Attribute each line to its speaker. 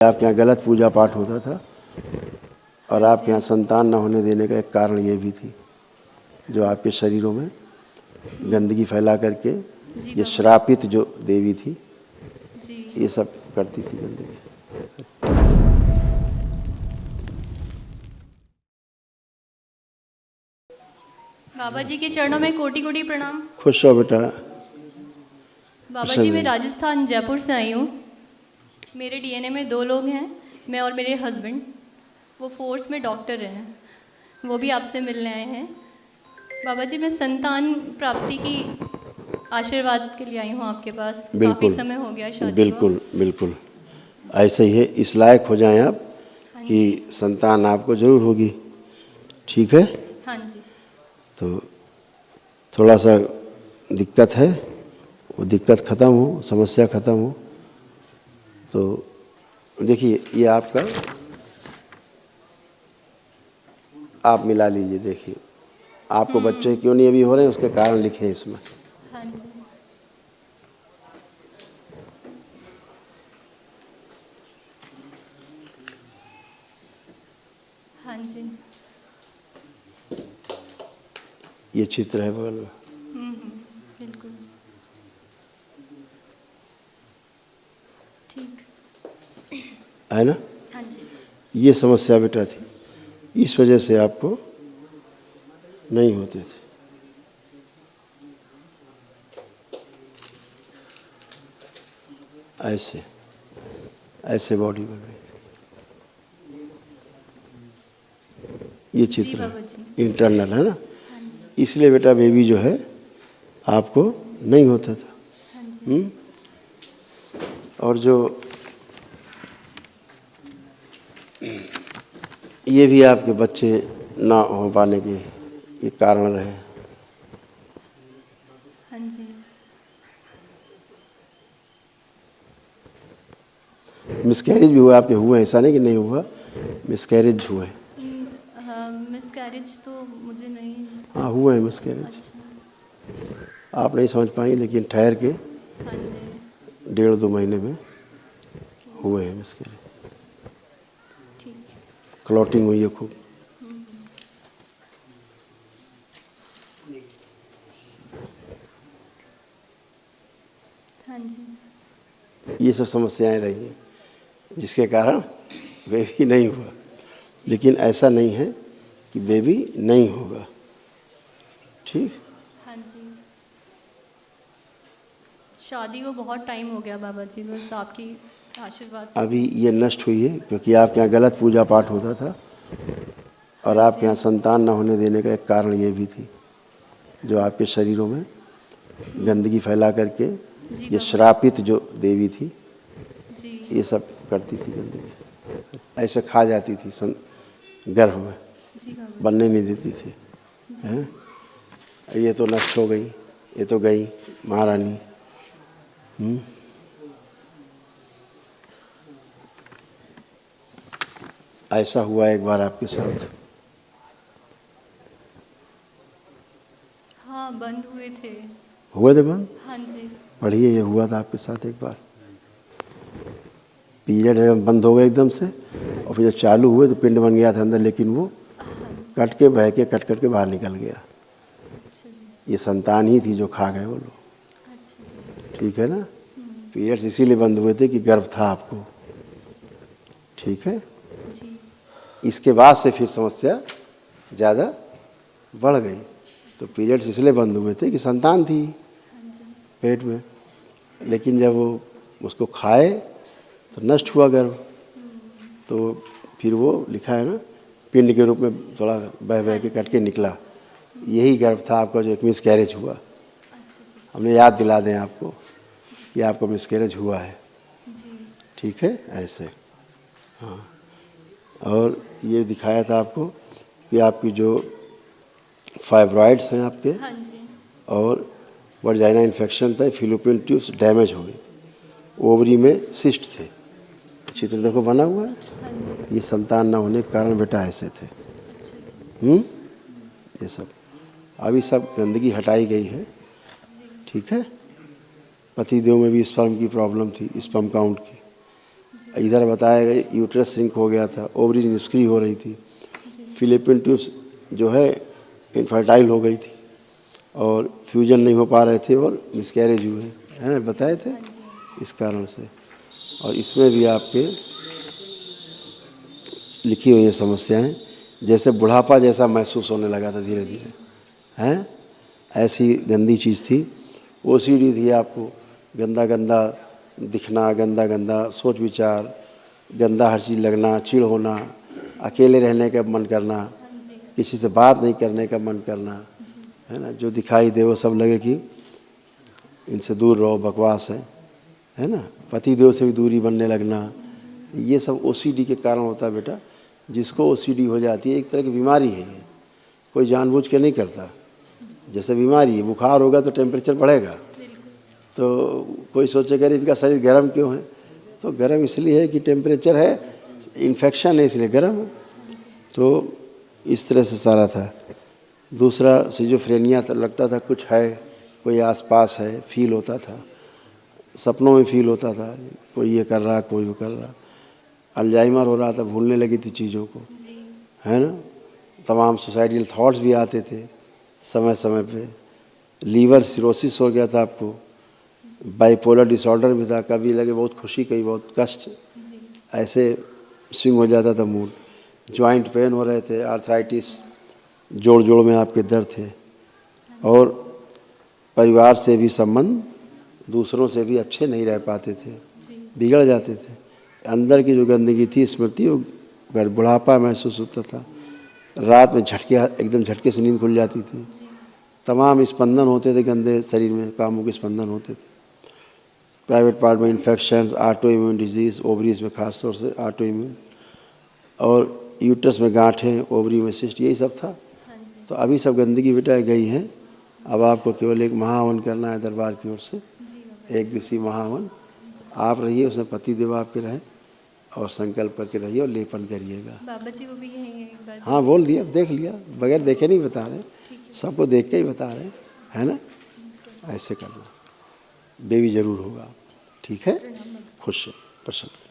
Speaker 1: आपके यहाँ गलत पूजा पाठ होता था और आपके यहाँ संतान न होने देने का एक कारण ये भी थी, जो आपके शरीरों में गंदगी फैला करके ये श्रापित जो देवी थी ये सब करती थी गंदगी।
Speaker 2: बाबा जी के चरणों में कोटि कोटि प्रणाम।
Speaker 1: खुश रहो बेटा।
Speaker 2: बाबा जी मैं राजस्थान जयपुर से आई हूँ। मेरे डीएनए में 2 लोग हैं, मैं और मेरे हस्बैंड। वो फोर्स में डॉक्टर हैं, वो भी आपसे मिलने आए हैं। बाबा जी मैं संतान प्राप्ति की आशीर्वाद के लिए आई हूँ आपके पास। काफ़ी समय हो गया शादी को।
Speaker 1: बिल्कुल बिल्कुल ऐसे ही है। इस लायक हो जाएं आप कि संतान आपको जरूर होगी। ठीक है।
Speaker 2: हाँ जी।
Speaker 1: तो थोड़ा सा दिक्कत है, वो दिक्कत ख़त्म हो, समस्या ख़त्म हो। तो देखिए ये आपका, आप मिला लीजिए। देखिए आपको बच्चे क्यों नहीं अभी हो रहे हैं, उसके कारण लिखे हैं इसमें।
Speaker 2: हाँ जी। हाँ जी।
Speaker 1: ये चित्र है बगल में।
Speaker 2: बिल्कुल ठीक
Speaker 1: है ना।
Speaker 2: हाँ जी।
Speaker 1: ये समस्या बेटा थी, इस वजह से आपको नहीं होते थे। ऐसे ऐसे बॉडी बन रही थी। ये चित्र है, इंटरनल है ना। इसलिए बेटा बेबी जो है आपको नहीं होता था। और जो ये भी आपके बच्चे ना हो पाने के ये कारण रहे।
Speaker 2: हाँ जी।
Speaker 1: मिसकैरेज भी हुआ आपके, हुए ऐसा नहीं कि नहीं हुआ, मिसकैरेज हुए।
Speaker 2: हाँ मिसकैरेज तो मुझे नहीं।
Speaker 1: हाँ हुए हैं मिसकैरेज।
Speaker 2: अच्छा।
Speaker 1: आप नहीं समझ पाई, लेकिन ठहर के
Speaker 2: हाँ जी।
Speaker 1: 1.5-2 महीने में हुए हैं मिसकैरेज।
Speaker 2: ठीक।
Speaker 1: क्लॉटिंग हुई है खूब।
Speaker 2: हाँ जी।
Speaker 1: ये सब समस्याएं रही हैं जिसके कारण बेबी नहीं हुआ। लेकिन ऐसा नहीं है कि बेबी नहीं होगा। ठीक।
Speaker 2: हाँ जी। शादी को बहुत टाइम हो गया बाबा जी, बस आपकी आशीर्वाद से।
Speaker 1: अभी ये नष्ट हुई है क्योंकि आपके यहाँ गलत पूजा पाठ होता था और आपके यहाँ संतान न होने देने का एक कारण ये भी थी, जो आपके शरीरों में गंदगी फैला करके ये श्रापित जो देवी थी ये सब करती थी गंदगी। ऐसे खा जाती थी गर्भ में, बनने नहीं देती थी। हैं? ये तो नष्ट हो गई, ये तो गई महारानी। ऐसा हुआ एक बार आपके साथ।
Speaker 2: हाँ बंद हुए थे।
Speaker 1: हुए थे बंद।
Speaker 2: हाँ जी।
Speaker 1: पढ़िए, ये हुआ था आपके साथ एक बार। पीरियड बंद हो गए एकदम से, और फिर जब चालू हुए तो पिंड बन गया था अंदर, लेकिन वो कट के बह के कट करके बाहर निकल गया। ये संतान ही थी जो खा गए वो लोग। ठीक है ना। पीरियड्स इसीलिए बंद हुए थे कि गर्भ था आपको। ठीक है। इसके बाद से फिर समस्या ज़्यादा बढ़ गई। तो पीरियड्स इसलिए बंद हुए थे कि संतान थी पेट में, लेकिन जब वो उसको खाए तो नष्ट हुआ गर्भ। तो फिर वो लिखा है ना, पिंड के रूप में थोड़ा बह बह के कट के निकला। यही गर्भ था आपका जो एक मिसकैरेज हुआ। हमने याद दिला दें आपको कि आपको मिसकैरेज हुआ है। ठीक है ऐसे। हाँ। और ये दिखाया था आपको कि आपकी जो फाइब्रॉइड्स हैं आपके,
Speaker 2: हाँ जी।
Speaker 1: और वर्जाइना इन्फेक्शन था, फिलोपियन ट्यूब्स डैमेज हो गई, ओवरी में सिस्ट थे। चित्र देखो बना हुआ है।
Speaker 2: हाँ जी।
Speaker 1: ये संतान ना होने के कारण बेटा ऐसे थे। ये सब अभी सब गंदगी हटाई गई है। ठीक है। पतिदेव में भी स्पर्म की प्रॉब्लम थी, स्पर्म काउंट की, इधर बताया गया यूट्रस श्रिंक हो गया था, ओवरी निष्क्रिय हो रही थी, फिलिपिन ट्यूब्स जो है इनफर्टाइल हो गई थी और फ्यूजन नहीं हो पा रहे थे और मिसकैरेज हुए, है ना, बताए थे इस कारण से। और इसमें भी आपके लिखी हुई है समस्याएं, जैसे बुढ़ापा जैसा महसूस होने लगा था धीरे धीरे, हैं, ऐसी गंदी चीज़ थी। ओसीडी थी आपको, गंदा गंदा दिखना, गंदा गंदा सोच विचार, गंदा हर चीज़ लगना, चिढ़ होना, अकेले रहने का मन करना, किसी से बात नहीं करने का मन करना, है ना, जो दिखाई दे वो सब लगे कि इनसे दूर रहो, बकवास है ना, पति देव से भी दूरी बनने लगना, ये सब ओसीडी के कारण होता है बेटा। जिसको ओसीडी हो जाती है, एक तरह की बीमारी है ये, कोई जानबूझ के नहीं करता। जैसे बीमारी है, बुखार होगा तो टेम्परेचर बढ़ेगा, तो कोई सोचेगा इनका शरीर गर्म क्यों है, तो गर्म इसलिए है कि टेम्परेचर है, इन्फेक्शन है इसलिए गर्म है। तो इस तरह से सारा था। दूसरा सिजोफ्रेनिया था, लगता था कुछ है, कोई आसपास है, फील होता था, सपनों में फील होता था, कोई ये कर रहा, कोई वो कर रहा। अल्जाइमर हो रहा था, भूलने लगी थी चीज़ों को, है ना, तमाम सुसाइडल थॉट्स भी आते थे समय समय पे। लीवर सिरोसिस हो गया था आपको, बाइपोलर डिसऑर्डर भी था, कभी लगे बहुत खुशी, कभी बहुत कष्ट, ऐसे स्विंग हो जाता था मूड। जॉइंट पेन हो रहे थे, आर्थराइटिस, जोड़ जोड़ में आपके दर्द थे, और परिवार से भी संबंध दूसरों से भी अच्छे नहीं रह पाते थे, बिगड़ जाते थे। अंदर की जो गंदगी थी, स्मृति, वो बुढ़ापा महसूस होता था। रात में झटके, एकदम झटके से नींद खुल जाती थी, तमाम स्पंदन होते थे गंदे शरीर में, कामों के स्पंदन होते थे। प्राइवेट पार्ट में infection, auto immune disease, ovaries में खास तौर से ऑटो इम्यून, और यूट्रस में गांठें, ओवरी में सिस्ट, यही सब था। तो अभी सब गंदगी बेटा गई है। अब आपको केवल एक महाहवन करना है दरबार की ओर से, एक दिवसीय महाहवन। आप रहिए, उसमें पति देव आपके रहें, और संकल्प करके रहिए और लेपन करिएगा।
Speaker 2: बाबा जी वो भी यहीं हैं एक बार।
Speaker 1: हाँ बोल दिया, देख लिया, बगैर देखे नहीं बता रहे, सबको देख के ही बता रहे, है ना। ऐसे करना, बेबी जरूर होगा, ठीक है, खुश प्रसन्न।